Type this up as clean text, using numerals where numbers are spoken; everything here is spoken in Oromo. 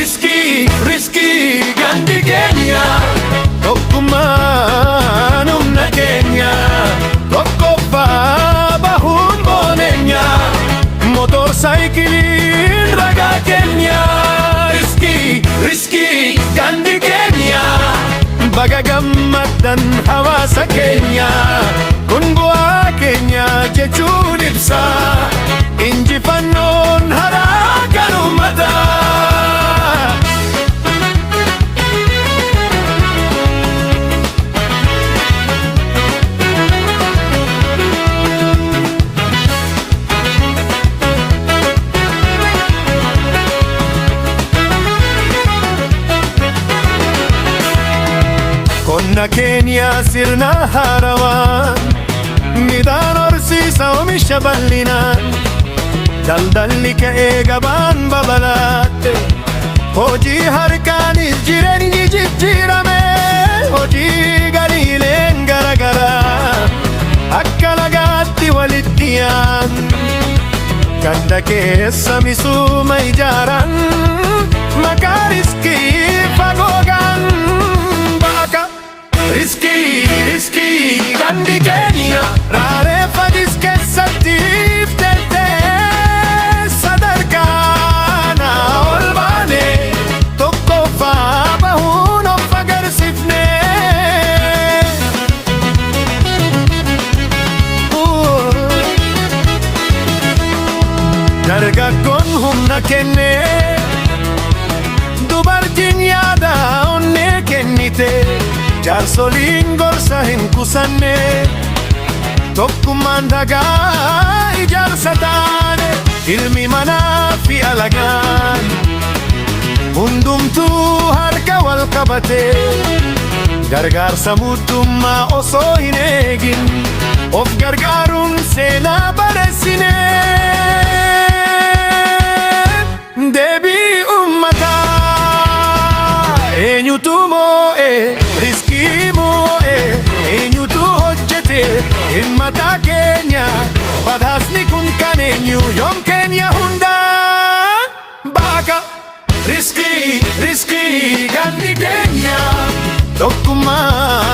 riskii gandi keenya tokkummaan humna keenya tokkoffaa bahuun booneenya motorsaayikiliin ragaa keenya riskii gandi keenya baga gammaddan hawaasa keenya kun bu'aa keenya jechuun ibsa injifannoon haraa kan uummataa. Qonna keenya sirna haarawaan midhaan horsiisa oomisha bal'inaan daldalli ka'ee gabaan babal'ate hojii harkaanis jireenyi jijjiirame hojii galiileen garagaraa akka lagaatti walitti yaa'an ganda keessa misooma ijaaran maqaa riskii fagoogaan riskii gandi keenya raareeffadis keessatti iftettee sadarkaan ol baane tokkoffaa bahuun of agarsiifne dargaggoon humna kenne dubartiin yaada onnee kennite jaarsoliin gorsa hin kusanne tokkummaan dhagaa ijaarsa taane ilmi manaa fi alagaan hundumtuu harka wal qabate gargaarsa mootummaa osoo hin eegin of gargaaruun seenaa barreessine deebii uummataa eenyutu moo'e riskii moo'e eenyutu hojjete himmataa keenya badhaasni kun kan eenyu yoom keenya hundaan baaka riskii gandi keenya tokkummaa